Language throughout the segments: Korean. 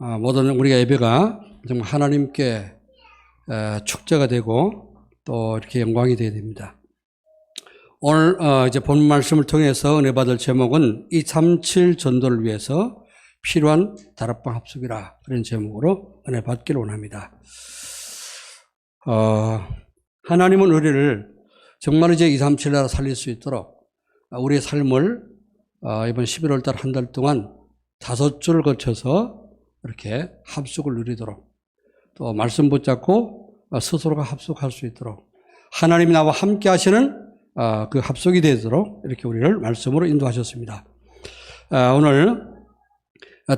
모든 우리가 예배가 정말 하나님께 축제가 되고 또 이렇게 영광이 되어야 됩니다. 오늘 이제 본 말씀을 통해서 은혜 받을 제목은 237 전도를 위해서 필요한 다락방 합숙이라 그런 제목으로 은혜 받기를 원합니다. 하나님은 우리를 정말 이제 237 나라 살릴 수 있도록 우리의 삶을 이번 11월 달 한 달 동안 5주를 거쳐서 이렇게 합숙을 누리도록 또 말씀 붙잡고 스스로가 합숙할 수 있도록 하나님이 나와 함께 하시는 그 합숙이 되도록 이렇게 우리를 말씀으로 인도하셨습니다. 오늘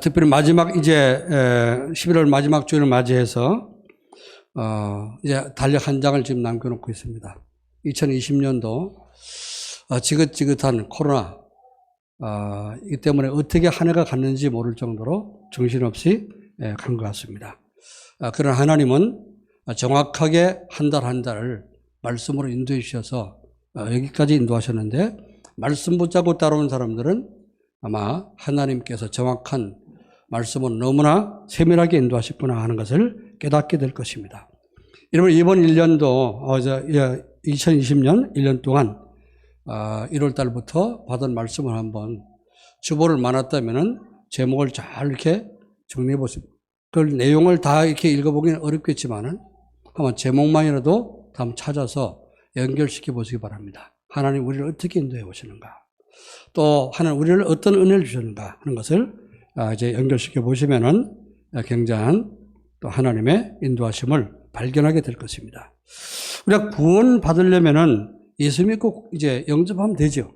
특별히 마지막 이제 11월 마지막 주일을 맞이해서 이제 달력 한 장을 지금 남겨놓고 있습니다. 2020년도 지긋지긋한 코로나 이 때문에 어떻게 한 해가 갔는지 모를 정도로 정신없이 간 것 같습니다. 그러나 하나님은 정확하게 한 달 한 달을 말씀으로 인도해 주셔서 여기까지 인도하셨는데 말씀 붙잡고 따라오는 사람들은 아마 하나님께서 정확한 말씀은 너무나 세밀하게 인도하셨구나 하는 것을 깨닫게 될 것입니다. 여러분 이번 1년도 2020년 1년 동안 1월 달부터 받은 말씀을 한번 주보를 많았다면은 제목을 잘 이렇게 정리해 보십시오. 그 내용을 다 이렇게 읽어보기는 어렵겠지만은 한번 제목만이라도 한번 찾아서 연결시켜 보시기 바랍니다. 하나님 우리를 어떻게 인도해 보시는가, 또 하나님 우리를 어떤 은혜를 주셨는가 하는 것을 이제 연결시켜 보시면은 굉장한 또 하나님의 인도하심을 발견하게 될 것입니다. 우리가 구원 받으려면은 예수 믿고 이제 영접하면 되죠.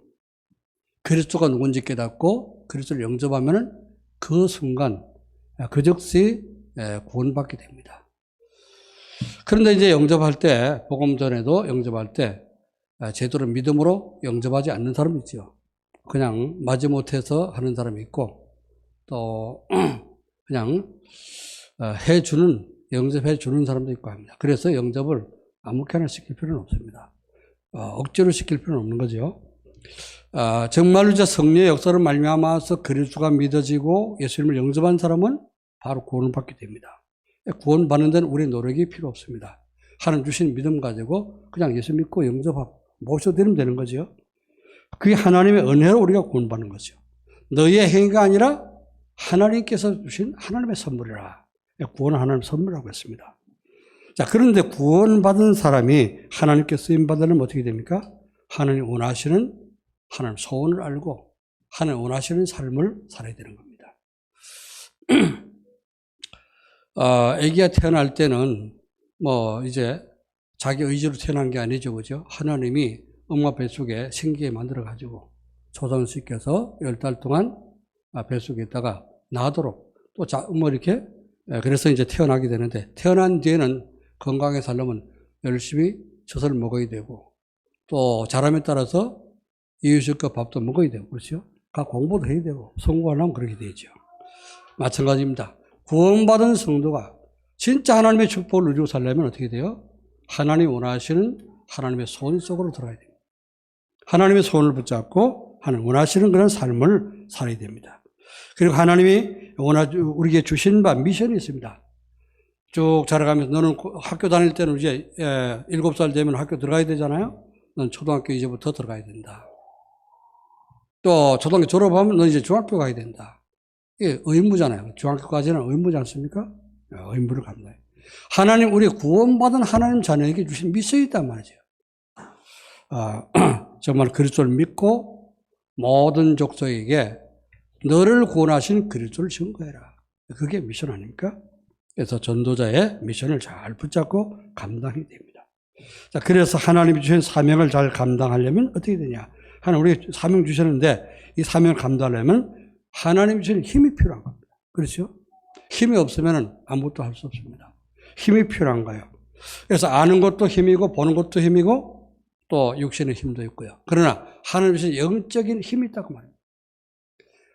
그리스도가 누군지 깨닫고 그리스도를 영접하면은 그 순간 그 즉시 구원받게 됩니다. 그런데 이제 영접할 때, 복음 전에도 영접할 때 제대로 믿음으로 영접하지 않는 사람이 있죠. 그냥 마지못해서 하는 사람이 있고 또 그냥 영접해 주는 사람도 있고 합니다. 그래서 영접을 아무렇게나 시킬 필요는 없습니다. 억지로 시킬 필요는 없는 거죠. 정말로 이제 성령의 역사를 말미암아서 그리스도가 믿어지고 예수님을 영접한 사람은 바로 구원을 받게 됩니다. 구원받는 데는 우리의 노력이 필요 없습니다. 하나님 주신 믿음 가지고 그냥 예수 믿고 영접하고 모셔드리면 되는 거죠. 그게 하나님의 은혜로 우리가 구원받는 거죠. 너희의 행위가 아니라 하나님께서 주신 하나님의 선물이라. 구원은 하나님의 선물이라고 했습니다. 자, 그런데 구원받은 사람이 하나님께 쓰임받으려면 어떻게 됩니까? 하나님 원하시는 하나님 소원을 알고 하나님 원하시는 삶을 살아야 되는 겁니다. 아기가 태어날 때는 이제 자기 의지로 태어난 게 아니죠, 그죠? 하나님이 엄마 뱃속에 생기게 만들어가지고 조선시켜서 10달 동안 뱃속에 있다가 나도록 또 이렇게 그래서 이제 태어나게 되는데 태어난 뒤에는 건강하게 살려면 열심히 젖을 먹어야 되고 또 자람에 따라서 이유식과 밥도 먹어야 되고 그렇죠? 공부도 해야 되고 성공하려면 그렇게 되죠. 마찬가지입니다. 구원받은 성도가 진짜 하나님의 축복을 누리고 살려면 어떻게 돼요? 하나님이 원하시는 하나님의 소원 속으로 들어가야 됩니다. 하나님의 소원을 붙잡고 하나님 원하시는 그런 삶을 살아야 됩니다. 그리고 하나님이 우리에게 주신 바 미션이 있습니다. 쭉 자라가면서 너는 학교 다닐 때는 이제 7살 되면 학교 들어가야 되잖아요. 넌 초등학교 이제부터 들어가야 된다. 또 초등학교 졸업하면 넌 이제 중학교 가야 된다. 이게 의무잖아요. 중학교까지는 의무지 않습니까? 의무를 감당해요. 하나님, 우리 구원받은 하나님 자녀에게 주신 미션이 있단 말이죠. 정말 그리스도를 믿고 모든 족속에게 너를 구원하신 그리스도를 증거해라. 그게 미션 아닙니까? 그래서 전도자의 미션을 잘 붙잡고 감당해야 됩니다. 자, 그래서 하나님이 주신 사명을 잘 감당하려면 어떻게 되냐? 하나님 우리에게 사명 주셨는데 이 사명을 감당하려면 하나님이 주신 힘이 필요한 겁니다. 그렇죠? 힘이 없으면 아무것도 할 수 없습니다. 힘이 필요한 거예요. 그래서 아는 것도 힘이고 보는 것도 힘이고 또 육신의 힘도 있고요. 그러나 하나님이 주신 영적인 힘이 있다고 말합니다.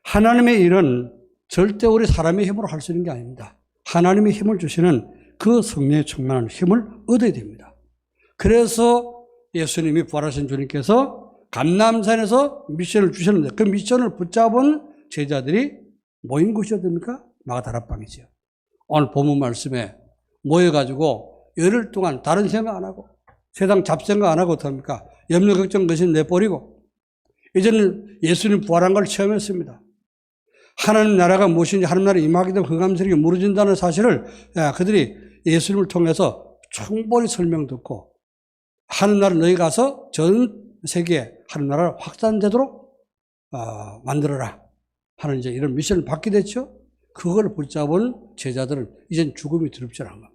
하나님의 일은 절대 우리 사람의 힘으로 할 수 있는 게 아닙니다. 하나님의 힘을 주시는 그 성령의 충만한 힘을 얻어야 됩니다. 그래서 예수님이 부활하신 주님께서 감람산에서 미션을 주셨는데 그 미션을 붙잡은 제자들이 모인 곳이 어딥니까? 마가다락방이죠. 오늘 본문 말씀에 모여가지고 열흘 동안 다른 생각 안 하고 세상 잡생각 안 하고 어떡합니까? 염려 걱정 것이 내버리고 이제는 예수님 부활한 걸 체험했습니다. 하나님 나라가 무엇인지 하나님 나라에 임하게 되면 흑암세력이 무너진다는 사실을 그들이 예수님을 통해서 충분히 설명 듣고 하나님 나라 너희 가서 전 세계에 하나님 나라를 확산되도록 만들어라 하는 이제 이런 미션을 받게 됐죠. 그걸 붙잡은 제자들은 이젠 죽음이 두렵지 않은 겁니다.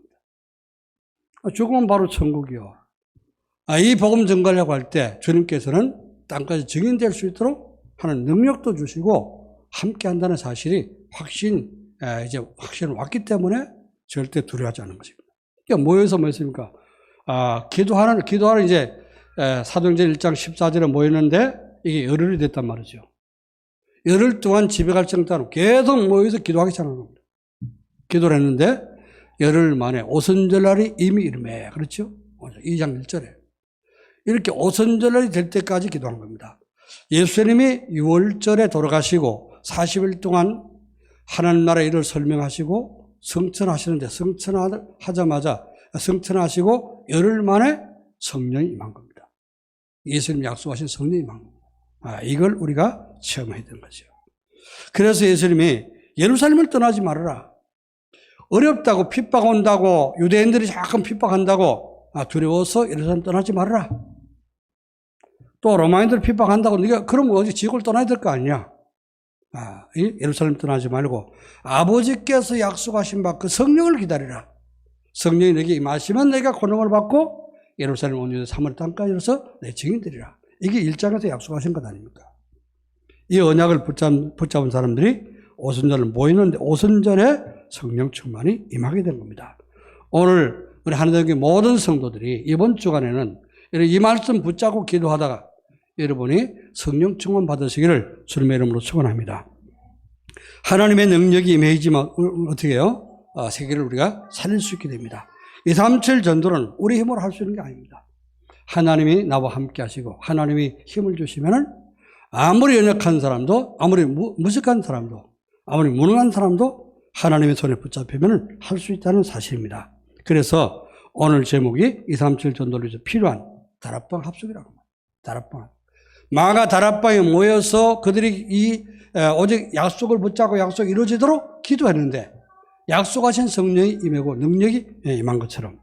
죽음은 바로 천국이요. 이 복음 전가하려고 할 때 주님께서는 땅까지 증인될 수 있도록 하는 능력도 주시고 함께 한다는 사실이 확신 왔기 때문에 절대 두려워하지 않는 것입니다. 그러니까 모여서 뭐 했습니까? 기도하는 이제 사도행전 1장 14절에 모였는데 이게 열흘이 됐단 말이죠. 열흘 동안 집에 갈 정도로 계속 모여서 기도하기 시작하는 겁니다. 기도를 했는데 열흘 만에 오순절날이 이미 이름에 그렇죠? 2장 1절에 이렇게 오순절날이 될 때까지 기도한 겁니다. 예수님이 6월절에 돌아가시고 40일 동안 하나님 나라 일을 설명하시고 성천하시는데 성천하시고 열흘 만에 성령이 임한 겁니다. 예수님 약속하신 성령이 임한 겁니다. 이걸 우리가 체험해야 되는 거죠. 그래서 예수님이 예루살렘을 떠나지 말아라. 어렵다고 핍박 온다고 유대인들이 자꾸 핍박한다고 두려워서 예루살렘 떠나지 말아라. 또 로마인들 핍박한다고 네가 그러면 어디 지옥을 떠나야 될 거 아니냐. 예루살렘 떠나지 말고 아버지께서 약속하신 바 그 성령을 기다리라. 성령이 내게 임하시면 내가 권능을 받고 예루살렘 온 유대 사마리아 땅까지 이르러서 내 증인되리라. 이게 1장에서 약속하신 것 아닙니까? 이 언약을 붙잡은 사람들이 오순절을 모이는데 오순절에 성령 충만이 임하게 된 겁니다. 오늘 우리 하나님의 모든 성도들이 이번 주간에는 이 말씀 붙잡고 기도하다가 여러분이 성령 충만 받으시기를 주님의 이름으로 축원합니다. 하나님의 능력이 임해지면 어떻게 해요? 세계를 우리가 살릴 수 있게 됩니다. 237 전도는 우리 힘으로 할 수 있는 게 아닙니다. 하나님이 나와 함께 하시고 하나님이 힘을 주시면은 아무리 연약한 사람도 아무리 무식한 사람도 아무리 무능한 사람도 하나님의 손에 붙잡히면 할 수 있다는 사실입니다. 그래서 오늘 제목이 237 전도를 위해서 필요한 다락방 합숙이라고 합니다. 다락방. 마가 다락방에 모여서 그들이 오직 약속을 붙잡고 약속이 이루어지도록 기도했는데 약속하신 성령이 임하고 능력이 임한 것처럼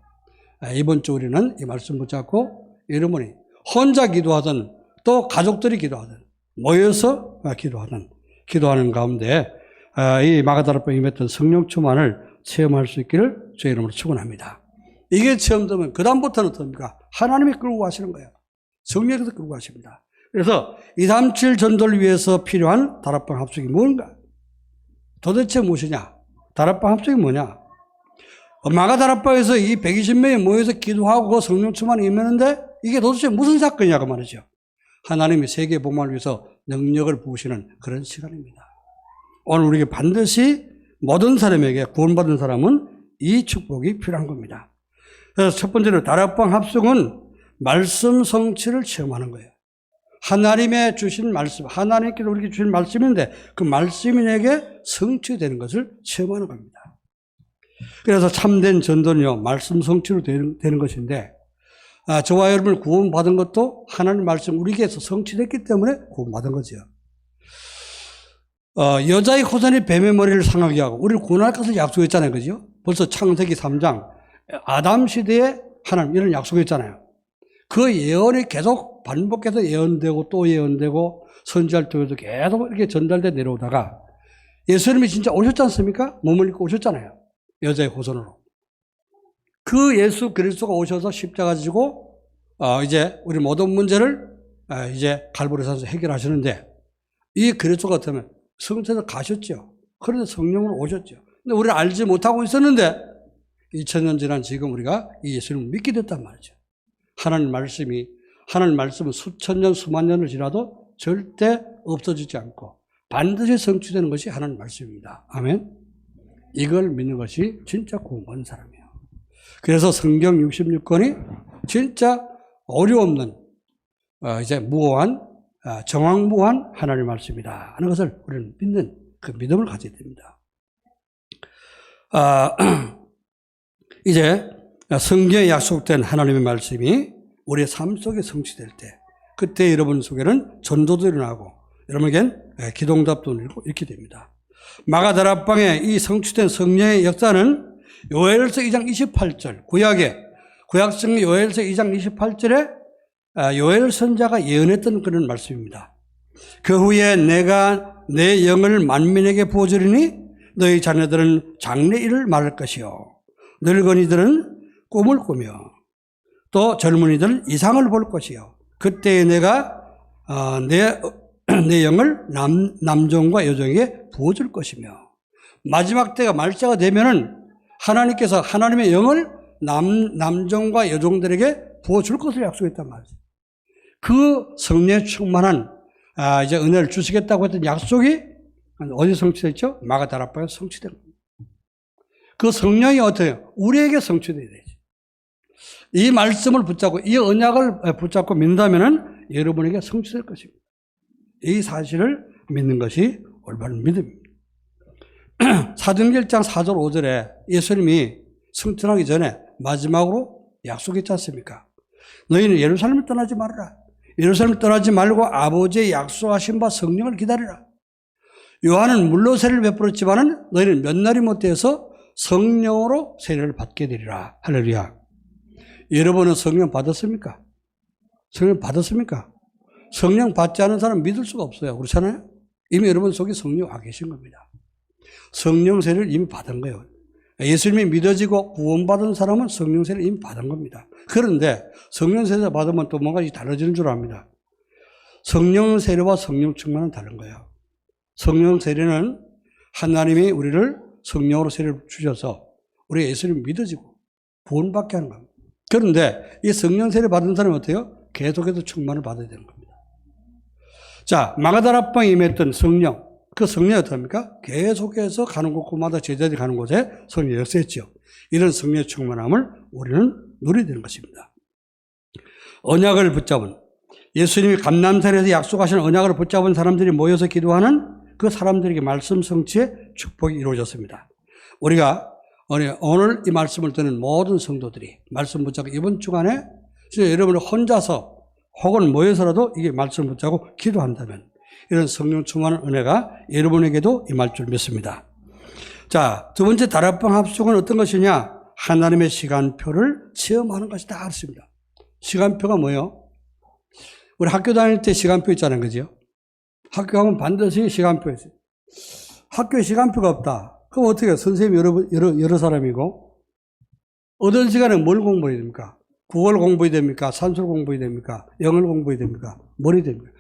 이번 주 우리는 이 말씀 붙잡고 여러분이 혼자 기도하든 또 가족들이 기도하든 모여서 기도하는 가운데 이 마가다락방에 임했던 성령 충만을 체험할 수 있기를 주의 이름으로 축원합니다. 이게 체험되면 그 다음부터는 어떻습니까? 하나님이 끌고 가시는 거예요. 성령께서 끌고 가십니다. 그래서 237 전도를 위해서 필요한 다락방 합숙이 뭔가? 도대체 무엇이냐? 다락방 합숙이 뭐냐? 마가 다락방에서 이 120명이 모여서 기도하고 성령 충만이 임했는데 이게 도대체 무슨 사건이냐고 말이죠. 하나님이 세계 복음을 위해서 능력을 부으시는 그런 시간입니다. 오늘 우리에게 반드시 모든 사람에게 구원받은 사람은 이 축복이 필요한 겁니다. 그래서 첫 번째로 다락방 합숙은 말씀 성취를 체험하는 거예요. 하나님의 주신 말씀, 하나님께서 우리에게 주신 말씀인데 그 말씀이 내게 성취되는 것을 체험하는 겁니다. 그래서 참된 전도는요, 말씀 성취로 되는 것인데, 저와 여러분을 구원받은 것도 하나님 말씀 우리에게서 성취됐기 때문에 구원받은 거죠. 여자의 호선이 뱀의 머리를 상하게 하고 우리를 구원할 것을 약속했잖아요. 그죠? 벌써 창세기 3장, 아담 시대에 하나님 이런 약속했잖아요. 그 예언이 계속 반복해서 예언되고 또 예언되고 선지자를 통해서 계속 이렇게 전달돼 내려오다가 예수님이 진짜 오셨지 않습니까? 몸을 입고 오셨잖아요. 여자의 호선으로. 그 예수 그리스도가 오셔서 십자가 지고 이제 우리 모든 문제를 이제 갈보리산에서 해결하시는데 이 그리스도가 어쩌면 성천에서 가셨죠. 그런데 성령으로 오셨죠. 근데 우리는 알지 못하고 있었는데 2000년 지난 지금 우리가 이 예수님을 믿게 됐단 말이죠. 하나님 말씀은 수천 년, 수만 년을 지나도 절대 없어지지 않고 반드시 성취되는 것이 하나님 말씀입니다. 아멘. 이걸 믿는 것이 진짜 구원받은 사람이에요. 그래서 성경 66권이 진짜 어려 없는 이제 무오한 정확무한 하나님의 말씀이다 하는 것을 우리는 믿는 그 믿음을 가져야 됩니다. 이제 성경에 약속된 하나님의 말씀이 우리의 삶 속에 성취될 때, 그때 여러분 속에는 전도도 일어나고 여러분에겐 기도응답도 일고 이렇게 됩니다. 마가다락방에 이 성취된 성령의 역사는 요엘서 2장 28절, 구약성경 요엘서 2장 28절에 요엘 선자가 예언했던 그런 말씀입니다. 그 후에 내가 내 영을 만민에게 부어주리니 너희 자녀들은 장래일을 말할 것이요 늙은이들은 꿈을 꾸며 또 젊은이들은 이상을 볼 것이요 그때 내가 내 영을 남종과 여종에게 부어줄 것이며, 마지막 때가 말자가 되면은 하나님께서 하나님의 영을 남종과 여종들에게 부어줄 것을 약속했단 말이죠. 그 성령에 충만한 이제 은혜를 주시겠다고 했던 약속이 어디 성취됐죠? 마가다락방에 성취된 겁니다. 그 성령이 어때요? 우리에게 성취돼야 되죠. 이 말씀을 붙잡고 이 언약을 붙잡고 믿는다면은 여러분에게 성취될 것입니다. 이 사실을 믿는 것이 올바른 믿음입니다. 사도행전 1장 4절 5절에 예수님이 승천하기 전에 마지막으로 약속했지 않습니까? 너희는 예루살렘을 떠나지 말아라. 예루살렘을 떠나지 말고 아버지의 약속하신 바 성령을 기다리라. 요한은 물로 세례를 베풀었지만은 너희는 몇 날이 못되어서 성령으로 세례를 받게 되리라. 할렐루야. 여러분은 성령 받았습니까? 성령 받았습니까? 성령 받지 않은 사람 믿을 수가 없어요. 그렇잖아요? 이미 여러분 속에 성령 와 계신 겁니다. 성령 세례를 이미 받은 거예요. 예수님이 믿어지고 구원받은 사람은 성령 세례를 이미 받은 겁니다. 그런데 성령 세례 받으면 또 뭔가 달라지는 줄 압니다. 성령 세례와 성령 충만은 다른 거예요. 성령 세례는 하나님이 우리를 성령으로 세례를 주셔서 우리가 예수님을 믿어지고 구원받게 하는 겁니다. 그런데 이 성령 세례 받은 사람은 어때요? 계속해서 충만을 받아야 되는 겁니다. 자, 마가다락방에 임했던 성령, 그 성령이 어떻습니까? 계속해서 가는 곳마다 제자들이 가는 곳에 성령이 역사했죠. 이런 성령의 충만함을 우리는 누리게 되는 것입니다. 언약을 붙잡은, 예수님이 감람산에서 약속하신 언약을 붙잡은 사람들이 모여서 기도하는 그 사람들에게 말씀 성취의 축복이 이루어졌습니다. 우리가 오늘 이 말씀을 듣는 모든 성도들이 말씀 붙잡고 이번 주간에 여러분이 혼자서 혹은 모여서라도 이게 말씀 붙잡고 기도한다면 이런 성령 충만한 은혜가 여러분에게도 임할 줄 믿습니다. 자, 두 번째 다락방 합숙은 어떤 것이냐? 하나님의 시간표를 체험하는 것이다 그렇습니다. 시간표가 뭐예요? 우리 학교 다닐 때 시간표 있잖아요. 그죠? 학교 가면 반드시 시간표 있어요. 학교에 시간표가 없다. 그럼 어떻게 해요? 선생님이 여러 사람이고 어떤 시간에 뭘 공부해야 됩니까? 국어를 공부해야 됩니까? 산수를 공부해야 됩니까? 영어를 공부해야 됩니까? 뭘 해야 됩니까?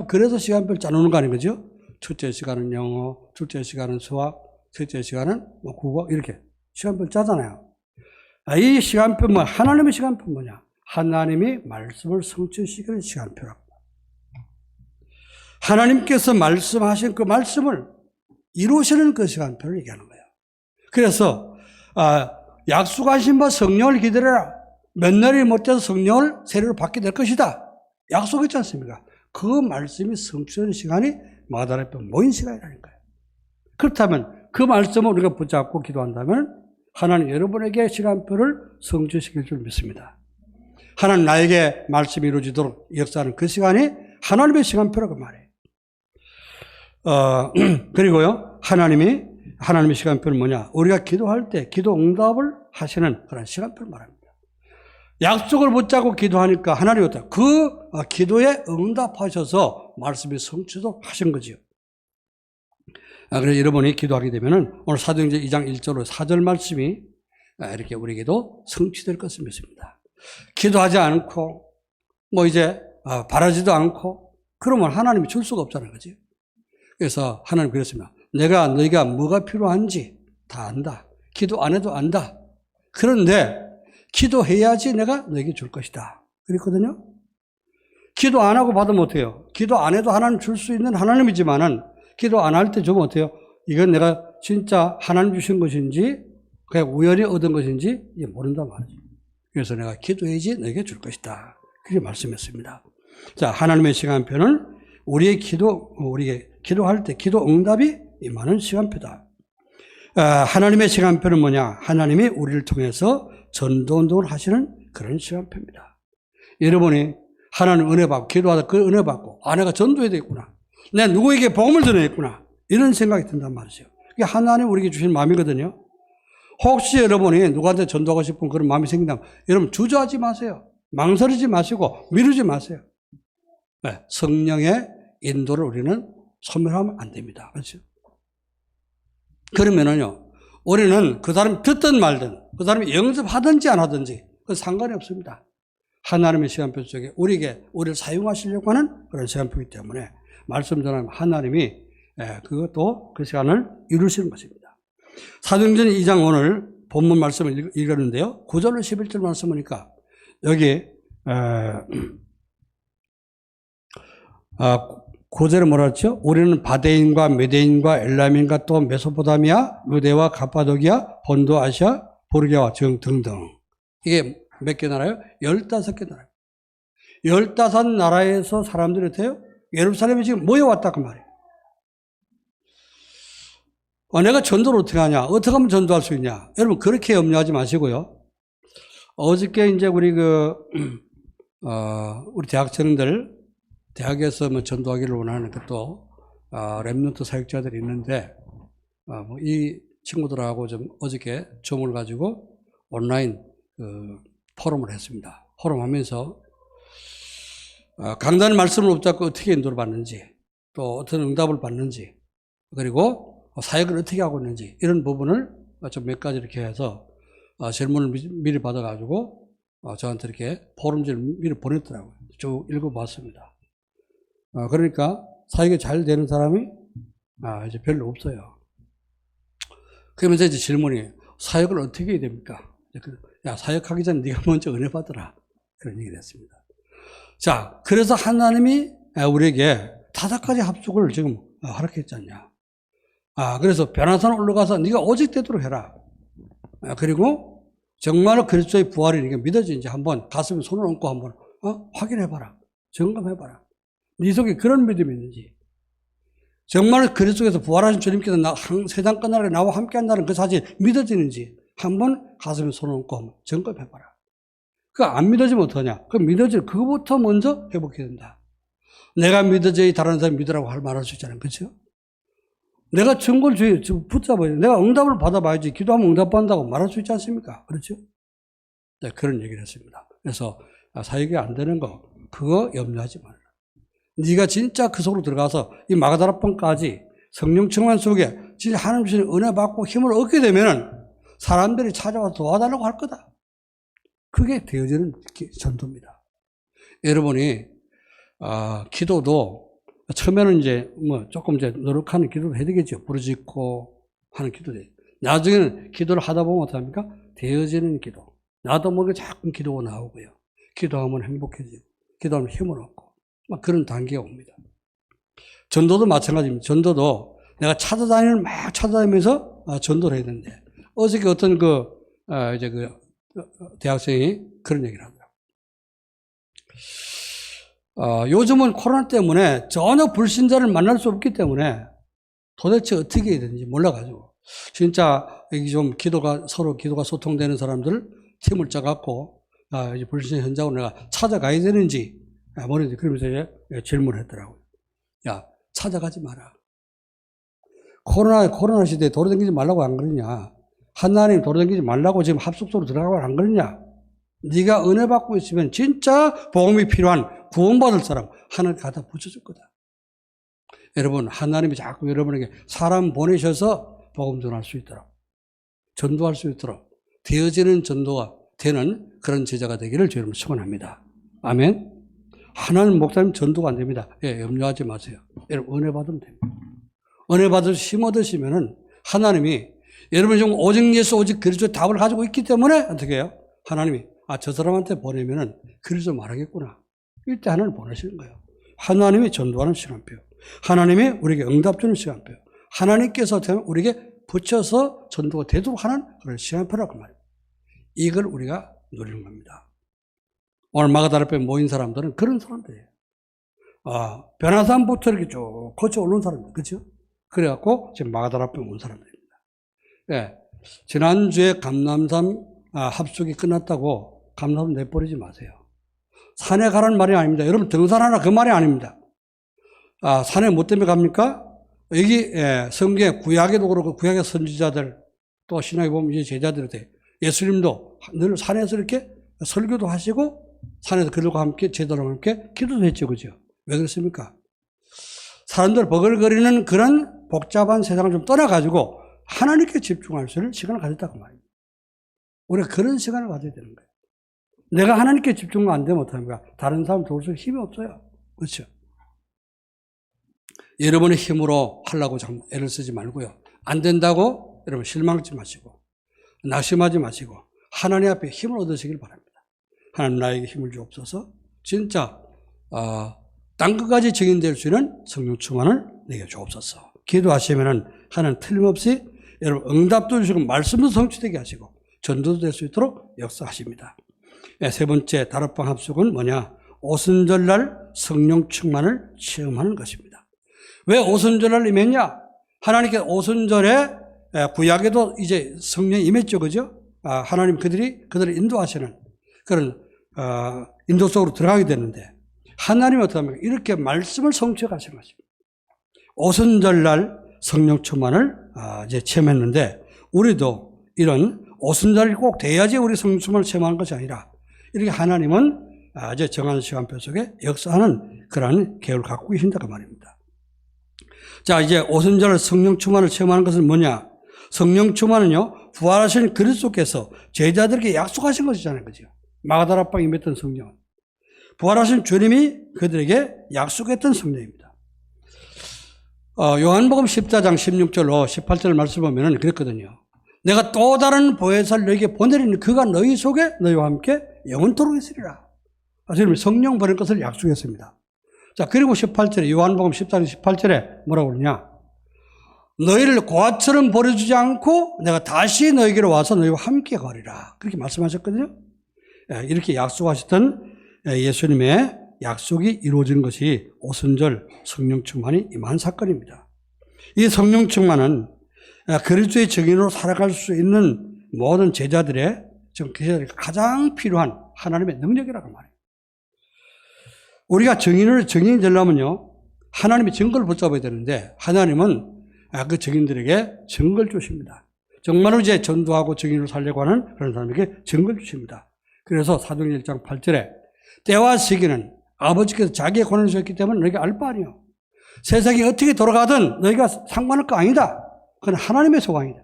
그래서 시간표를 짜놓는 거 아닌 거죠? 첫째 시간은 영어, 둘째 시간은 수학, 셋째 시간은 국어, 이렇게 시간표를 짜잖아요. 이 시간표 하나님의 시간표 뭐냐? 하나님이 말씀을 성취시키는 시간표라고. 하나님께서 말씀하신 그 말씀을 이루시는 그 시간표를 얘기하는 거예요. 그래서 약속하신 바 성령을 기다려라. 몇 날이 못해서 성령을 세례를 받게 될 것이다. 약속했지 않습니까? 그 말씀이 성취되는 시간이 마가다락방 모인 시간이라는 거예요. 그렇다면 그 말씀을 우리가 붙잡고 기도한다면 하나님 여러분에게 시간표를 성취시킬 줄 믿습니다. 하나님 나에게 말씀이 이루어지도록 역사하는 그 시간이 하나님의 시간표라고 말해요. 그리고요, 하나님의 시간표는 뭐냐? 우리가 기도할 때 기도 응답을 하시는 그런 시간표를 말합니다. 약속을 붙잡고 기도하니까 하나님이 어때요? 그 기도에 응답하셔서 말씀이 성취도 하신 거지요. 그래서 여러분이 기도하게 되면은 오늘 사도행전 2장 1절로 4절 말씀이 이렇게 우리에게도 성취될 것을 믿습니다. 기도하지 않고 이제 바라지도 않고 그러면 하나님이 줄 수가 없잖아요. 그죠? 그래서 하나님 그랬습니다. 너희가 뭐가 필요한지 다 안다. 기도 안 해도 안다. 그런데 기도해야지 내가 너에게 줄 것이다. 그랬거든요. 기도 안 하고 받으면 어때요? 기도 안 해도 하나님 줄 수 있는 하나님이지만은 기도 안 할 때 주면 어때요? 이건 내가 진짜 하나님 주신 것인지 그냥 우연히 얻은 것인지 모른단 말이죠. 그래서 내가 기도해야지 너에게 줄 것이다. 그렇게 말씀했습니다. 자, 하나님의 시간표는 우리에게 기도할 때 기도 응답이 임하는 시간표다. 하나님의 시간표는 뭐냐? 하나님이 우리를 통해서 전도운동을 하시는 그런 시간표입니다. 여러분이 하나님 은혜 받고 기도하다 그 은혜 받고 내가 전도해야 되겠구나. 내가 누구에게 복음을 전해야겠구나. 이런 생각이 든단 말이죠. 그게 하나님 우리에게 주신 마음이거든요. 혹시 여러분이 누구한테 전도하고 싶은 그런 마음이 생긴다면 여러분 주저하지 마세요. 망설이지 마시고 미루지 마세요. 네, 성령의 인도를 우리는 소멸하면 안 됩니다. 그렇죠? 그러면은요, 우리는 그 사람이 듣든 말든, 그 사람이 영접하든지 안 하든지, 그 상관이 없습니다. 하나님의 시간표 속에 우리를 사용하시려고 하는 그런 시간표이기 때문에, 말씀 전하면 하나님이 그것도 그 시간을 이루시는 것입니다. 사도행전 2장 오늘 본문 말씀을 읽었는데요. 9절로 11절 말씀 보니까, 여기, 9절에 뭐라 했죠? 우리는 바데인과 메데인과 엘람인과 또 메소포타미아, 유대와 가파도기아, 본도 아시아, 보르기아와 등등. 이게 몇 개 나라요? 15개 나라요. 15나라에서 사람들이 어때요? 예루살렘에 지금 모여왔다 그 말이에요. 내가 전도를 어떻게 하냐? 어떻게 하면 전도할 수 있냐? 여러분 그렇게 염려하지 마시고요. 어저께 이제 우리 우리 대학생들 대학에서 뭐 전도하기를 원하는 또 렘넌트 사역자들이 있는데 이 친구들하고 좀 어저께 줌을 가지고 온라인 포럼을 했습니다. 포럼하면서 강단 말씀을 붙잡고 어떻게 인도를 받는지 또 어떤 응답을 받는지 그리고 사역을 어떻게 하고 있는지 이런 부분을 좀 몇 가지 이렇게 해서 질문을 미리 받아가지고 저한테 이렇게 포럼지를 미리 보냈더라고요. 쭉 읽어봤습니다. 그러니까 사역이 잘 되는 사람이 이제 별로 없어요. 그러면서 이제 질문이 사역을 어떻게 해야 됩니까? 야, 사역하기 전에 네가 먼저 은혜 받으라. 그런 얘기를 했습니다. 자, 그래서 하나님이 우리에게 5가지 합숙을 지금 허락했지 않냐. 그래서 변화산 올라가서 네가 오직 되도록 해라. 그리고 정말로 그리스도의 부활이 네가 믿어지는지 한번 가슴에 손을 얹고 한번 확인해봐라. 점검해봐라. 네 속에 그런 믿음이 있는지. 정말 그리스도에서 부활하신 주님께서 세상 끝날에 나와 함께 한다는 그 사실이 믿어지는지 한번 가슴에 손을 얹고 한번 점검해봐라. 그거 안 믿어지면 어떠냐? 그거부터 먼저 회복해야 된다. 내가 믿어져야 다른 사람이 믿으라고 말할 수 있잖아요. 그렇죠? 내가 증거를 붙잡아야 돼. 내가 응답을 받아봐야지 기도하면 응답받는다고 말할 수 있지 않습니까? 그렇죠? 네, 그런 얘기를 했습니다. 그래서 사역이 안 되는 거 그거 염려하지 말라. 네가 진짜 그 속으로 들어가서 이 마가다라방까지 성령 충만 속에 진짜 하나님 주신 은혜 받고 힘을 얻게 되면은 사람들이 찾아와서 도와달라고 할 거다. 그게 되어지는 전도입니다. 여러분이 기도도 처음에는 이제 조금 이제 노력하는 기도를 해야 되겠죠. 부르짖고 하는 기도도. 나중에는 기도를 하다 보면 어떡합니까? 되어지는 기도. 나도 모르게 자꾸 기도가 나오고요. 기도하면 행복해지고, 기도하면 힘을 얻고, 막 그런 단계가 옵니다. 전도도 마찬가지입니다. 전도도 내가 막 찾아다니면서 전도를 해야 되는데, 어저께 어떤 대학생이 그런 얘기를 하더라고요. 요즘은 코로나 때문에 전혀 불신자를 만날 수 없기 때문에 도대체 어떻게 해야 되는지 몰라가지고, 진짜 여기 좀 서로 기도가 소통되는 사람들 팀을 짜갖고, 이제 불신자 현장으로 내가 찾아가야 되는지, 그러면서 이제 질문을 했더라고요. 야, 찾아가지 마라. 코로나 시대에 돌아다니지 말라고 안 그러냐? 하나님 돌아다니지 말라고 지금 합숙소로 들어가고 안 그러냐? 네가 은혜 받고 있으면 진짜 복음이 필요한 구원받을 사람 하나님 갖다 붙여줄 거다. 여러분, 하나님이 자꾸 여러분에게 사람 보내셔서 복음 전할 수 있도록, 전도할 수 있도록 되어지는 전도가 되는 그런 제자가 되기를 여러분 축원합니다. 아멘. 하나님 목사님 전도가 안 됩니다. 염려하지 마세요. 여러분 은혜 받으면 됩니다. 은혜 받으셔서 힘 얻으시면은 하나님이 여러분이 지금 오직 예수 오직 그리스도의 답을 가지고 있기 때문에 어떻게 해요? 하나님이 저 사람한테 보내면은 그리스도 말하겠구나. 이때 하나님 보내시는 거예요. 하나님이 전도하는 시간표. 하나님이 우리에게 응답 주는 시간표. 하나님께서 우리에게 붙여서 전도가 되도록 하는 그런 시간표라고 말이에요. 이걸 우리가 누리는 겁니다. 오늘 마가다라방에 모인 사람들은 그런 사람들이에요. 변화산부터 이렇게 쭉 거쳐 오른 사람들, 그렇죠? 그래갖고 지금 마가다라방에 온 사람들입니다. 예. 지난주에 감남산 합숙이 끝났다고 감남산 내버리지 마세요. 산에 가라는 말이 아닙니다. 여러분 등산하라 그 말이 아닙니다. 산에 뭐 때문에 갑니까? 여기 성경에 구약에도 그렇고 구약의 선지자들 또 신약에 보면 이제 제자들이 돼. 예수님도 늘 산에서 이렇게 설교도 하시고 산에서 그들과 함께 제자들과 함께 기도도 했죠. 그죠? 왜 그렇습니까? 사람들 버글거리는 그런 복잡한 세상을 좀 떠나가지고 하나님께 집중할 수 있는 시간을 가졌다고 말입니다. 우리가 그런 시간을 가져야 되는 거예요. 내가 하나님께 집중 안 되면 어떡합니까? 다른 사람 도울 힘이 없어요. 그렇죠? 여러분의 힘으로 하려고 애를 쓰지 말고요. 안 된다고 여러분 실망하지 마시고 낙심하지 마시고 하나님 앞에 힘을 얻으시길 바랍니다. 하나님 나에게 힘을 주옵소서. 진짜 땅끝까지 증인될 수 있는 성령 충만을 내게 주옵소서. 기도하시면은 하나님 틀림없이 여러분 응답도 주시고 말씀도 성취되게 하시고 전도도 될 수 있도록 역사하십니다. 세 번째 다락방 합숙은 뭐냐? 오순절날 성령 충만을 체험하는 것입니다. 왜 오순절날 임했냐? 하나님께 오순절에 구약에도 이제 성령이 임했죠. 그죠? 하나님 그들을 인도하시는 그런 인도 속으로 들어가게 되는데 하나님은 어떻게 합니까? 이렇게 말씀을 성취해 가시는 것입니다. 오순절날 성령 충만을 이제 체험했는데 우리도 이런 오순절이 꼭 돼야지 우리 성령 충만을 체험하는 것이 아니라 이렇게 하나님은 이제 정한 시간표 속에 역사하는 그러한 계획을 갖고 계신다고 말입니다. 자, 이제 오순절 성령 충만을 체험하는 것은 뭐냐? 성령 충만은요, 부활하신 그리스도께서 제자들에게 약속하신 것이잖아요. 그죠? 마가다락방에 임했던 성령. 부활하신 주님이 그들에게 약속했던 성령입니다. 요한복음 14장 16절로 18절 말씀 보면은 그랬거든요. 내가 또 다른 보혜사를 너에게 보내리니 그가 너희 속에 너희와 함께 영원토록 있으리라. 주님이 성령 보낼 것을 약속했습니다. 자, 그리고 18절에 요한복음 14장 18절에 뭐라고 그러냐? 너희를 고아처럼 버려주지 않고 내가 다시 너희에게로 와서 너희와 함께 가리라. 그렇게 말씀하셨거든요. 이렇게 약속하셨던 예수님의 약속이 이루어지는 것이 오순절 성령 충만이 임한 사건입니다. 이 성령 충만은 그리스도의 증인으로 살아갈 수 있는 모든 제자들의 가장 필요한 하나님의 능력이라고 말해요. 우리가 증인이 되려면요, 하나님의 증거를 붙잡아야 되는데, 하나님은 그 증인들에게 증거를 주십니다. 정말로 이제 전도하고 증인으로 살려고 하는 그런 사람에게 증거를 주십니다. 그래서 사도행전 1장 8절에 때와 시기는 아버지께서 자기의 권한을 주셨기 때문에 너희가 알 바 아니요. 세상이 어떻게 돌아가든 너희가 상관할 거 아니다. 그건 하나님의 소망이다.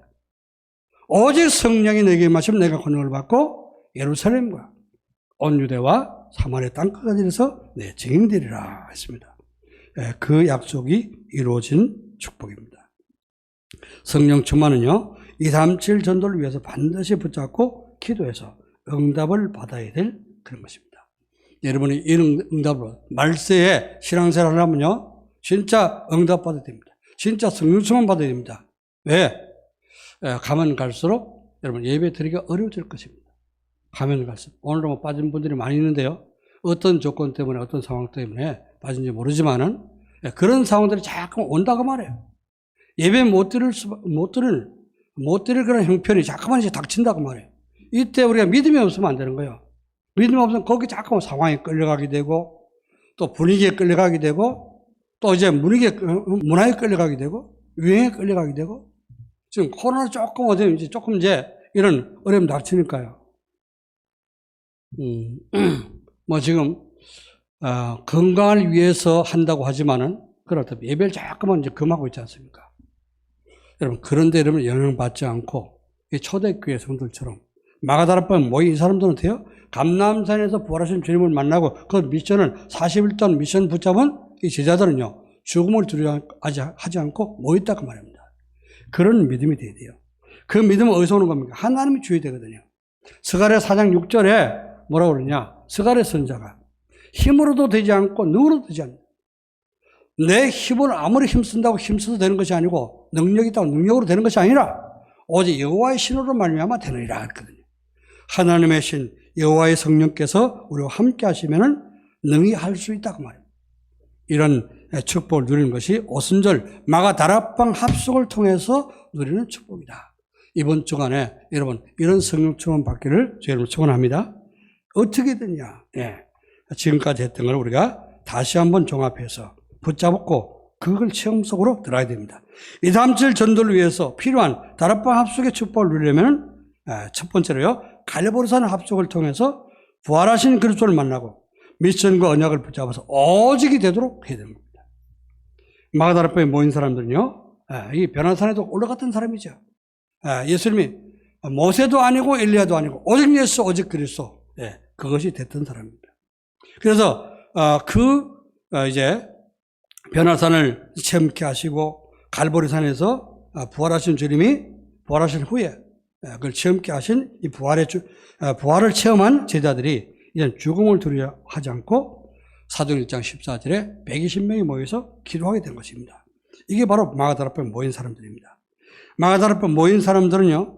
오직 성령이 너에게 임하시면 내가 권능을 받고 예루살렘과 온 유대와 사마리아 땅끝까지 이르러서 내 증인되리라 했습니다. 그 약속이 이루어진 축복입니다. 성령 충만은요, 237 전도를 위해서 반드시 붙잡고 기도해서 응답을 받아야 될 그런 것입니다. 여러분이 이 응답으로 말세에 신앙생활을 하려면요, 진짜 응답받아야 됩니다. 진짜 성령 충만 받아야 됩니다. 왜? 가면 갈수록 여러분 예배 드리기가 어려워질 것입니다. 가면 갈수록. 오늘도 뭐 빠진 분들이 많이 있는데요. 어떤 조건 때문에 어떤 상황 때문에 빠진지 모르지만은 그런 상황들이 자꾸 온다고 말해요. 예배 못 드릴 그런 형편이 자꾸만 이제 닥친다고 말해요. 이때 우리가 믿음이 없으면 안 되는 거예요. 믿음이 없으면 거기 자꾸 상황에 끌려가게 되고 또 분위기에 끌려가게 되고 또 이제 문화에 끌려가게 되고 유행에 끌려가게 되고 지금 코로나 조금 어디면 이제 이런 어려움 닥치니까요. 뭐 지금 건강을 위해서 한다고 하지만은 그렇다면 예배를 자꾸만 이제 금하고 있지 않습니까? 여러분 그런데 여러분 영향받지 않고 초대교회 성도들처럼 마가다락방 모인 이 사람들은 돼요? 감남산에서 부활하신 주님을 만나고 그 미션을 40일 동안 미션 붙잡은 이 제자들은요 죽음을 두려워하지 않고 모였다고 말합니다. 그런 믿음이 돼야 돼요. 그 믿음은 어디서 오는 겁니까? 하나님이 주어야 되거든요. 스가랴 4장 6절에 뭐라고 그러냐? 스가랴 선자가 힘으로도 되지 않고 능으로도 되지 않는다. 내 힘을 아무리 힘쓴다고 힘써도 되는 것이 아니고 능력이 있다고 능력으로 되는 것이 아니라 오직 여호와의 신으로 말미암아 되느니라 했거든요. 하나님의 신 여호와의 성령께서 우리와 함께 하시면은 능히 할 수 있다고 말입니다. 이런 축복을 누리는 것이 오순절 마가다락방 합숙을 통해서 누리는 축복이다. 이번 주간에 여러분 이런 성령 충만 받기를 여러분 축원합니다. 어떻게 되냐? 예. 지금까지 했던 걸 우리가 다시 한번 종합해서 붙잡고 그걸 체험 속으로 들어야 됩니다. 237 전도를 위해서 필요한 다락방 합숙의 축복을 누리려면 첫 번째로요, 갈보리산 합숙을 통해서 부활하신 그리스도를 만나고 미션과 언약을 붙잡아서 오직이 되도록 해야 됩니다. 마가다락방에 모인 사람들은요, 이 변화산에도 올라갔던 사람이죠. 예수님이 모세도 아니고 엘리야도 아니고 오직 예수 오직 그리스도, 그것이 됐던 사람입니다. 그래서 이제 변화산을 체험케 하시고 갈보리산에서 부활하신 주님이 부활하신 후에 그걸 체험케 하신 이 부활을 체험한 제자들이 이제 죽음을 두려워 하지 않고 사도행 1장 14절에 120명이 모여서 기도하게 된 것입니다. 이게 바로 마가다락방에 모인 사람들입니다. 마가다락방에 모인 사람들은요,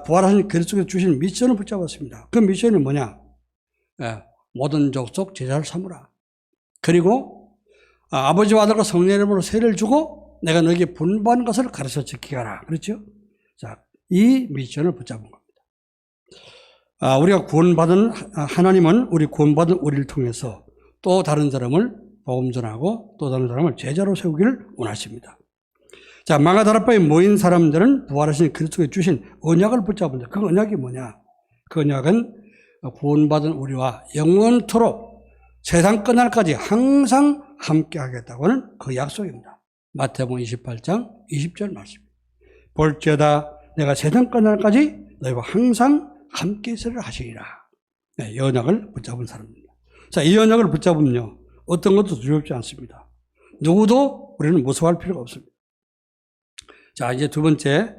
부활하신 그리스도께서 주신 미션을 붙잡았습니다. 그 미션이 뭐냐? 모든 족속 제자를 삼으라. 그리고 아버지와 아들과 성령의 이름으로 세례를 주고 내가 너에게 분부한 것을 가르쳐 지키게 하라. 그렇죠? 자, 이 미션을 붙잡은 겁니다. 우리가 구원받은 하나님은 구원받은 우리를 통해서 또 다른 사람을 복음 전하고 또 다른 사람을 제자로 세우기를 원하십니다. 자, 마가다락방에 모인 사람들은 부활하신 그리스도께 주신 언약을 붙잡은다. 그 언약이 뭐냐? 그 언약은 구원받은 우리와 영원토록 세상 끝날까지 항상 함께 하겠다고 하는 그 약속입니다. 마태복음 28장 20절 말씀입니다. 볼지어다 내가 세상 끝날까지 너희와 항상 함께 있으리라 하시리라. 이 언약을 붙잡은 사람입니다. 자, 이 언약을 붙잡으면요, 어떤 것도 두렵지 않습니다. 누구도 우리는 무서워할 필요가 없습니다. 자, 이제 두 번째,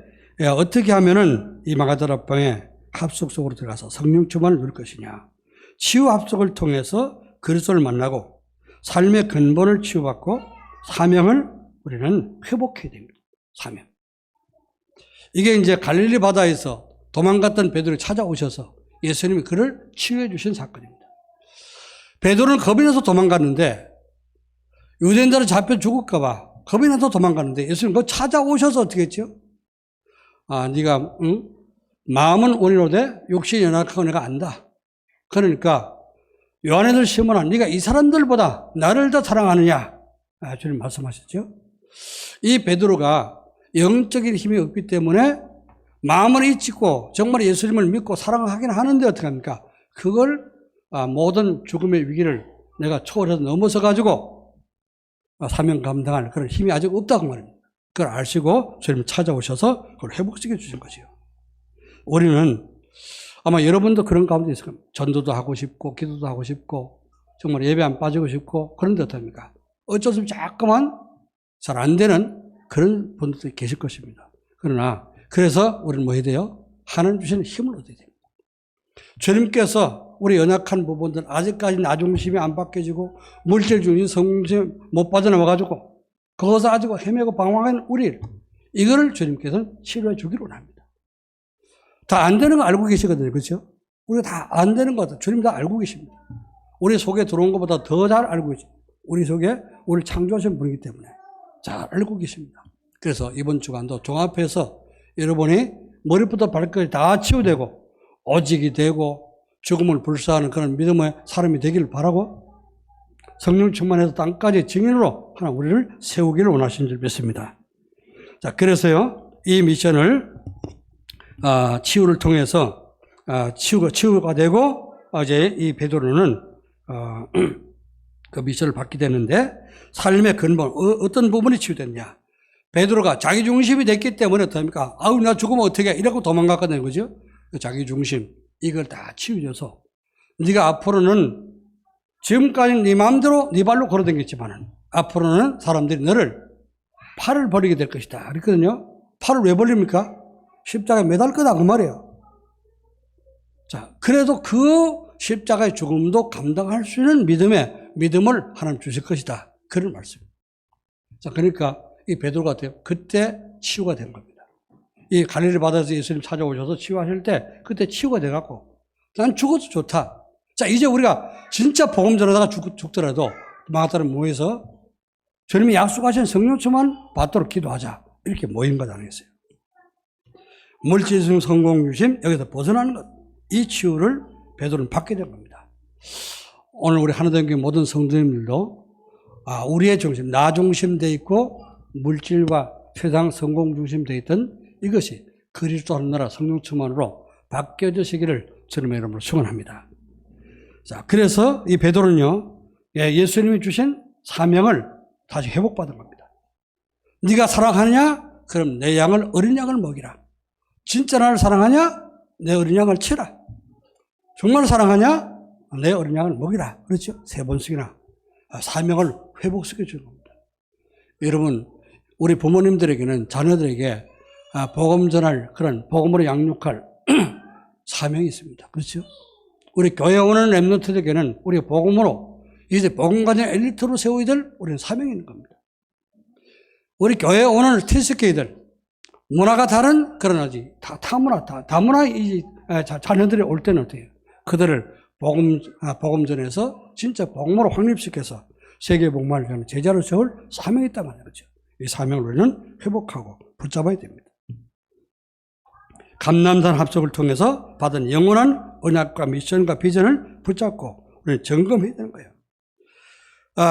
어떻게 하면은 이 마가다락방에 합숙 속으로 들어가서 성령 충만을 누릴 것이냐. 치유 합숙을 통해서 그리스도를 만나고 삶의 근본을 치유받고 사명을 우리는 회복해야 됩니다. 사명. 이게 이제 갈릴리 바다에서 도망갔던 베드로를 찾아오셔서 예수님이 그를 치유해 주신 사건입니다. 베드로는 겁이 나서 도망갔는데 유대인들은 잡혀 죽을까 봐 겁이 나서 도망갔는데 예수님 그거 찾아오셔서 어떻게 했죠? 네가 마음은 온유로되 육신이 연약하고 내가 안다. 그러니까 요한애들 시몬아 네가 이 사람들보다 나를 더 사랑하느냐? 주님 말씀하셨죠. 이 베드로가 영적인 힘이 없기 때문에 마음을 잊고 정말 예수님을 믿고 사랑하긴 하는데 어떻게 합니까? 그걸 모든 죽음의 위기를 내가 초월해서 넘어서 가지고 사명 감당할 그런 힘이 아직 없다고 말입니다. 그걸 아시고 주님 찾아오셔서 그걸 회복시켜 주신 거죠. 우리는 아마 여러분도 그런 가운데 있을 겁니다. 전도도 하고 싶고 기도도 하고 싶고 정말 예배 안 빠지고 싶고 그런데 어떡합니까? 어쩔 수 없이 자꾸만 잘 안 되는 그런 분들도 계실 것입니다. 그러나 그래서 우리는 뭐 해야 돼요? 하나님 주시는 힘을 얻어야 됩니다. 주님께서 우리 연약한 부분들 아직까지 나중심이 안 바뀌어지고 물질 중심 성심 못 빠져나와가지고 그것을 가지고 헤매고 방황하는 우리를 이거를 주님께서는 치료해 주기로 합니다. 다 안 되는 거 알고 계시거든요. 그렇죠? 우리가 다 안 되는 거 주님 다 알고 계십니다. 우리 속에 들어온 것보다 더 잘 알고 계십니다. 우리 속에 우리를 창조하신 분이기 때문에 잘 알고 계십니다. 그래서 이번 주간도 종합해서 여러분이 머리부터 발끝까지 다 치유되고 오직이 되고 죽음을 불사하는 그런 믿음의 사람이 되기를 바라고 성령 충만해서 땅까지 증인으로 하나 우리를 세우기를 원하신 줄 믿습니다. 자, 그래서요, 이 미션을 치유를 통해서 치유가 되고 이제 이 베드로는 그 미션을 받게 되는데 삶의 근본 어떤 부분이 치유됐냐? 베드로가 자기 중심이 됐기 때문에 어떡합니까? 나 죽으면 어떻게 해? 이러고 도망갔거든요. 그죠? 자기 중심 이걸 다 치우져서 네가 앞으로는 지금까지 네 마음대로 네 발로 걸어다녔지만은 앞으로는 사람들이 너를 팔을 버리게 될 것이다. 그랬거든요. 팔을 왜 벌립니까? 십자가에 매달 거다 그 말이에요. 자, 그래도 그 십자가의 죽음도 감당할 수 있는 믿음을 하나님 주실 것이다. 그런 말씀입니다. 자, 그러니까 이 베드로가 그때 치유가 된 겁니다. 이 갈릴리 바다에서 예수님 찾아오셔서 치유하실 때 그때 치유가 돼갖고 난 죽어도 좋다. 자, 이제 우리가 진짜 복음 전하다가 죽더라도 마가다락방에 모여서 주님이 약속하신 성령 충만 받도록 기도하자. 이렇게 모인 것 아니겠어요? 물질성 성공유심, 여기서 벗어나는 것. 이 치유를 베드로는 받게 된 겁니다. 오늘 우리 하나됨교회 모든 성도님들도 우리의 중심, 나 중심되어 있고 물질과 세상 성공 중심되어 있던 이것이 그리스도 하는 나라 성령 충만으로 바뀌어지시기를 주님의 이름으로 축원합니다. 자, 그래서 이 베드로는요, 예수님이 주신 사명을 다시 회복받은 겁니다. 네가 사랑하느냐? 그럼 내 양을, 어린 양을 먹이라. 진짜 나를 사랑하냐? 내 어린 양을 치라. 정말 사랑하냐? 내 어린 양을 먹이라. 그렇죠? 3번씩이나 사명을 회복시켜 주는 겁니다. 여러분, 우리 부모님들에게는 자녀들에게 복음 전할, 그런 복음으로 양육할 사명이 있습니다. 그렇죠? 우리 교회 오는 렘넌트들에게는 우리 복음으로 이제 복음가정 엘리트로 세워야 될 우리는 사명이 있는 겁니다. 우리 교회 오는 TSK들 문화가 다른 그런 아직 다문화 자녀들이 올 때는 어떻게 해요? 그들을 복음전에서 진짜 복음으로 확립시켜서 세계 복음을 위한 제자로 세울 사명이 있단 말이죠. 이 사명을 우리는 회복하고 붙잡아야 됩니다. 감남산 합석을 통해서 받은 영원한 언약과 미션과 비전을 붙잡고 우리는 점검해야 되는 거예요.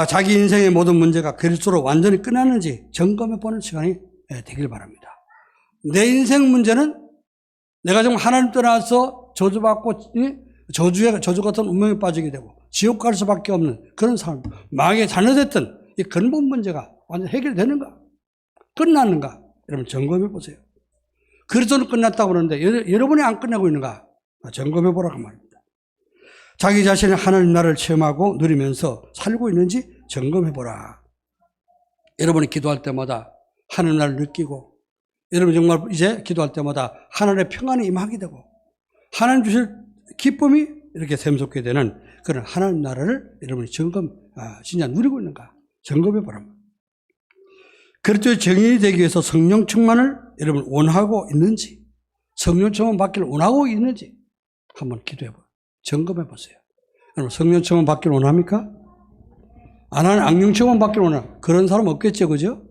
자기 인생의 모든 문제가 그리스도로 완전히 끝났는지 점검해보는 시간이 되길 바랍니다. 내 인생 문제는 내가 정말 하나님 떠나서 저주받고 저주 같은 운명에 빠지게 되고 지옥 갈 수밖에 없는 그런 삶, 마귀에 자녀됐던 이 근본 문제가 완전히 해결되는가? 끝났는가? 여러분 점검해보세요. 그리스도는 끝났다고 그러는데 여러분이 안 끝나고 있는가? 점검해보라고 말입니다. 자기 자신이 하나님 나라를 체험하고 누리면서 살고 있는지 점검해보라. 여러분이 기도할 때마다 하나님 나라를 느끼고 여러분 정말 이제 기도할 때마다 하나님의 평안이 임하게 되고 하나님 주실 기쁨이 이렇게 샘솟게 되는 그런 하나님 나라를 여러분이 진짜 누리고 있는가? 점검해보라. 그리스도의 증인이 되기 위해서 성령 충만을 여러분 원하고 있는지, 성령 충만 받기를 원하고 있는지 한번 기도해보세요. 점검해보세요. 여러분 성령 충만 받기를 원합니까? 안 하는 악령 충만 받기를 원하는 그런 사람 없겠죠, 그죠?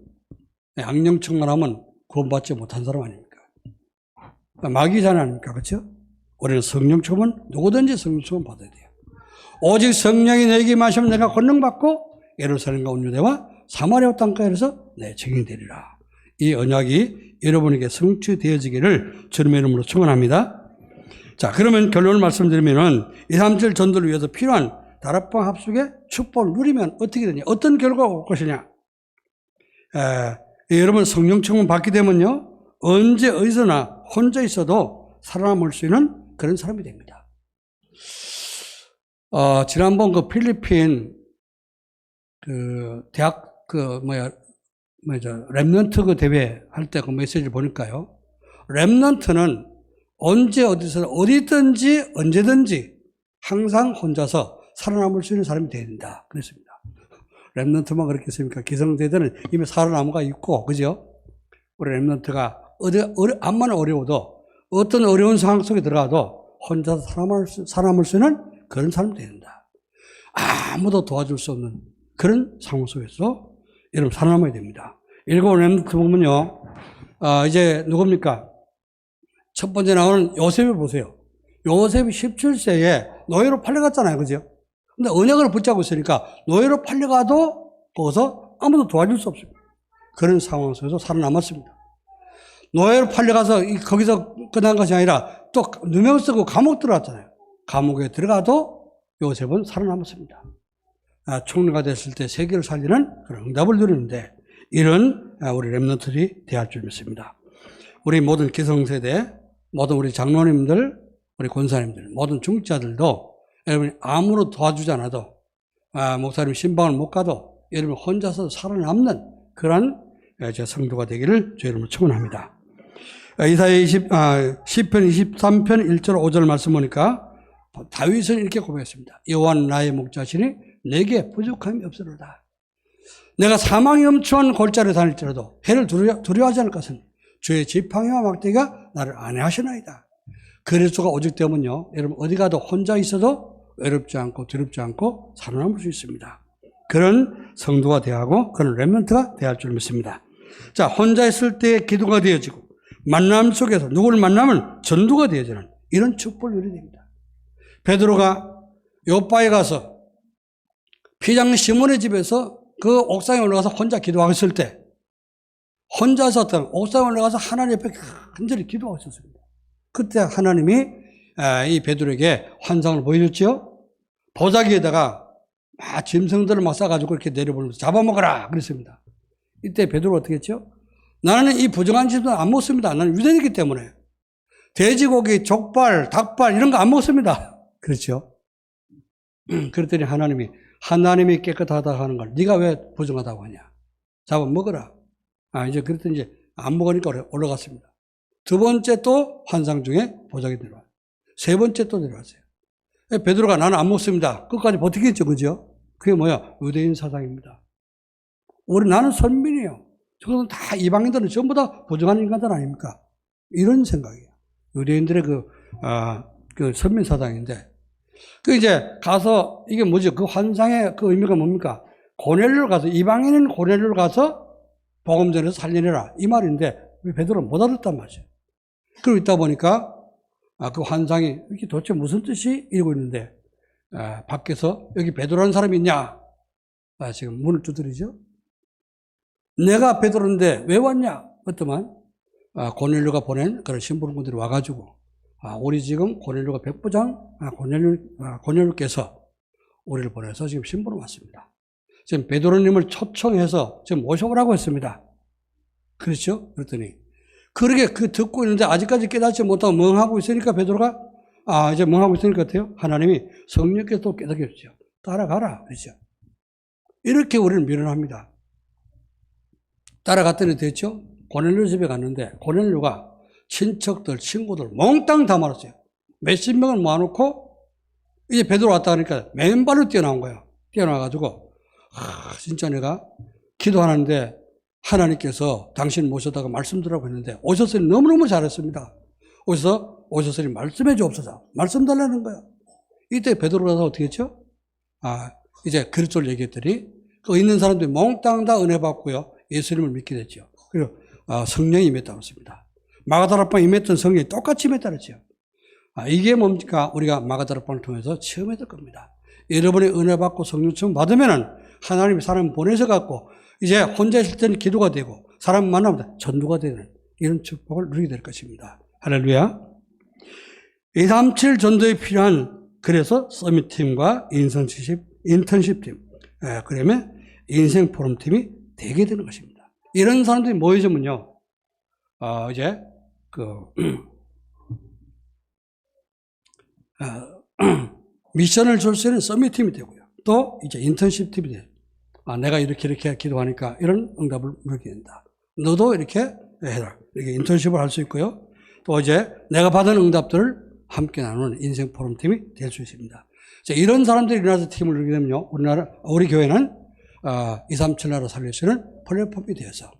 악령 충만하면 구원받지 못한 사람 아닙니까? 마귀잖아 아닙니까? 그렇죠? 우리는 성령 충만, 누구든지 성령 충만 받아야 돼요. 오직 성령이 너에게 임하시면 내가 권능 받고 예루살렘과 온 유대와 사마리아 땅까지에서 내 증인이 되리라. 이 언약이 여러분에게 성취되어지기를 주님의 이름으로 축원합니다. 자, 그러면 결론을 말씀드리면은 237 전도를 위해서 필요한 다락방 합숙의 축복을 누리면 어떻게 되냐? 어떤 결과가 올 것이냐? 여러분 성령 충만 받게 되면요, 언제 어디서나 혼자 있어도 살아남을 수 있는 그런 사람이 됩니다. 지난번 그 필리핀 대학 렘넌트 그 대회 할 때 그 메시지를 보니까요, 렘넌트는 언제 어디서 어디든지 언제든지 항상 혼자서 살아남을 수 있는 사람이 되어야 된다. 그랬습니다. 렘넌트만 그렇겠습니까? 기성세대는 이미 살아남아가 있고, 그죠? 우리 렘넌트가 암만 어려워도 어떤 어려운 상황 속에 들어가도 혼자서 살아남을 수 있는 그런 사람이 되어야 된다. 아무도 도와줄 수 없는 그런 상황 속에서 여러분 살아남아야 됩니다. 일곱 렘넌트 보면요, 이제 누굽니까? 첫 번째 나오는 요셉을 보세요. 요셉이 17세에 노예로 팔려갔잖아요. 그죠? 근데 언약을 붙잡고 있으니까 노예로 팔려가도 거기서 아무도 도와줄 수 없습니다. 그런 상황 속에서 살아남았습니다. 노예로 팔려가서 거기서 끝난 것이 아니라 또 누명 쓰고 감옥 들어갔잖아요. 감옥에 들어가도 요셉은 살아남았습니다. 총리가 됐을 때 세계를 살리는 그런 응답을 누리는데 이런 우리 렘넌트들이 대할 줄 믿습니다. 우리 모든 기성세대, 모든 우리 장로님들, 우리 권사님들, 모든 중직자들도 여러분이 아무로 도와주지 않아도 목사님 신방을 못 가도 여러분 혼자서 살아남는 그런 성도가 되기를 주 이름으로 축원합니다. 이사야 시편 23편 1절 5절 말씀 보니까 다윗은 이렇게 고백했습니다. 여호와는 나의 목자시니 내게 부족함이 없으리로다. 내가 사망이 엄청한 골짜기에 다닐지라도 해를 두려워하지 않을 것은 주의 지팡이와 막대기가 나를 안위하시나이다. 그리스도가 오직 되면요, 여러분 어디 가도 혼자 있어도 외롭지 않고 두렵지 않고 살아남을 수 있습니다. 그런 성도가 되어가고 그런 렘넌트가 되어야 할 줄 믿습니다. 자, 혼자 있을 때 기도가 되어지고 만남 속에서 누구를 만나면 전도가 되어지는 이런 축복을 누리게 됩니다. 베드로가 요바에 가서 피장 시몬의 집에서 그 옥상에 올라가서 혼자 기도하고 있을 때 혼자서 어떤 옥상에 올라가서 하나님 옆에 간절히 기도하고 있었습니다. 그때 하나님이 이 베드로에게 환상을 보여줬죠. 보자기에다가 막 짐승들을 막 싸가지고 이렇게 내려보면서 잡아먹어라 그랬습니다. 이때 베드로가 어떻게 했죠? 나는 이 부정한 짐승 안 먹습니다. 나는 유대인이기 때문에. 돼지고기, 족발, 닭발 이런 거 안 먹습니다. 그렇죠? 그랬더니 하나님이 깨끗하다 하는 걸 네가 왜 부정하다고 하냐? 잡아먹어라. 이제 그랬더니 이제 안 먹으니까 올라갔습니다. 두 번째 또 환상 중에 보자기 내려와요. 세 번째 또 내려왔어요. 베드로가 나는 안 먹습니다. 끝까지 버티겠죠, 그죠? 그게 뭐야? 유대인 사상입니다. 나는 선민이에요. 저것은 다 이방인들은 전부 다 부정한 인간들 아닙니까? 이런 생각이에요. 유대인들의 그 선민 사상인데. 이제 가서 이게 뭐죠? 그 환상의 그 의미가 뭡니까? 고넬료를 가서, 이방인인 고넬료를 가서 복음 전해서 살려내라. 이 말인데, 베드로는 못 알았단 말이에요. 그러고 있다 보니까, 그 환상이, 이게 도대체 무슨 뜻이? 이러고 있는데, 밖에서 여기 베드로라는 사람이 있냐? 지금 문을 두드리죠? 내가 베드로인데 왜 왔냐? 그랬더만, 고넬료가 보낸 그런 신부님들이 와가지고, 우리 지금 고넬료가 백부장, 고넬료께서 우리를 보내서 지금 신부로 왔습니다. 지금 베드로님을 초청해서 지금 모셔오라고 했습니다. 그렇죠? 그랬더니, 그러게 듣고 있는데 아직까지 깨닫지 못하고 멍하고 있으니까 베드로가, 이제 멍하고 있으니까 어때요? 하나님이 성령께서 또 깨닫게 해주죠. 따라가라. 그렇죠? 이렇게 우리는 미련합니다. 따라갔더니 됐죠? 고넬료 집에 갔는데, 고넬료가 친척들, 친구들 몽땅 다 말았어요. 몇십 명을 모아놓고, 이제 베드로 왔다 하니까 맨발로 뛰어나온 거예요. 뛰어나와가지고, 진짜 내가 기도하는데 하나님께서 당신 모셔다가 말씀 드리라고 했는데, 오셨으니 너무너무 잘했습니다. 오셨으니 말씀해 주옵소서. 말씀 달라는 거예요. 이때 베드로가 어떻게 했죠? 이제 그리스도를 얘기했더니, 그 있는 사람들이 몽땅 다 은혜 받고요. 예수님을 믿게 됐죠. 그리고 성령이 임했다고 했습니다. 마가다락방에 임했던 성령이 똑같이 임했다고 했죠. 이게 뭡니까? 우리가 마가다락방을 통해서 체험해야 될 겁니다. 여러분이 은혜 받고 성령 체험 받으면은 하나님이 사람 보내셔갖고 이제 혼자 있을 때는 기도가 되고 사람 만나면 전도가 되는 이런 축복을 누리게 될 것입니다. 할렐루야. 237 전도에 필요한 그래서 서밋팀과 인턴십팀, 그러면 인생 포럼팀이 되게 되는 것입니다. 이런 사람들이 모여지면요, 이제, 미션을 줄 수 있는 서밋팀이 되고요. 또, 이제 인턴십팀이 돼요. 내가 이렇게 기도하니까 이런 응답을 누리게 된다. 너도 이렇게 해라. 이렇게 인턴십을 할 수 있고요. 또 이제 내가 받은 응답들을 함께 나누는 인생 포럼팀이 될 수 있습니다. 자, 이런 사람들이 일어나서 팀을 누리게 되면요, 우리 교회는 237 나라 살리시는 플랫폼이 되어서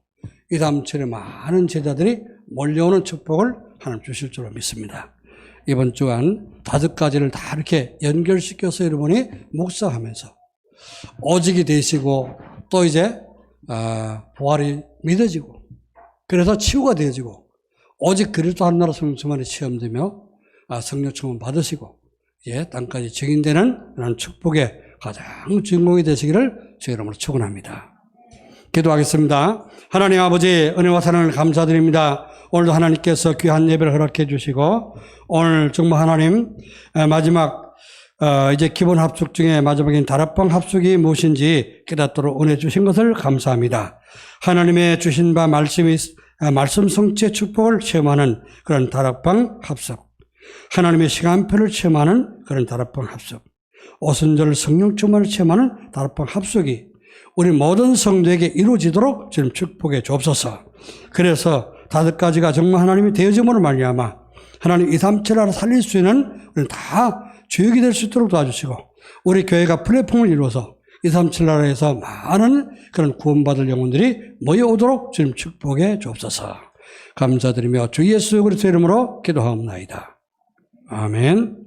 237의 많은 제자들이 몰려오는 축복을 하나님 주실 줄로 믿습니다. 이번 주간 5가지를 다 이렇게 연결시켜서 여러분이 묵상하면서 오직이 되시고 또 이제 부활이 믿어지고 그래서 치유가 되어지고 오직 그리스도 한 나라 성령만이 체험되며 성령 충만 받으시고 땅까지 증인되는 그런 축복의 가장 주인공이 되시기를 주의 이름으로 축원합니다. 기도하겠습니다. 하나님 아버지 은혜와 사랑을 감사드립니다. 오늘도 하나님께서 귀한 예배를 허락해 주시고 오늘 정말 하나님 마지막 이제 기본 합숙 중에 마지막인 다락방 합숙이 무엇인지 깨닫도록 은혜 주신 것을 감사합니다. 하나님의 주신 바 말씀 성취의 축복을 체험하는 그런 다락방 합숙, 하나님의 시간표를 체험하는 그런 다락방 합숙, 오순절 성령 충만을 체험하는 다락방 합숙이 우리 모든 성도에게 이루어지도록 지금 축복해 주옵소서. 그래서 5가지가 정말 하나님이 되어짐으로 말미암아 하나님 237나라 살릴 수 있는 우리는 다 주역이 될 수 있도록 도와주시고 우리 교회가 플랫폼을 이루어서 237나라에서 많은 그런 구원받을 영혼들이 모여오도록 주님 축복해 주옵소서. 감사드리며 주 예수 그리스도의 이름으로 기도하옵나이다. 아멘.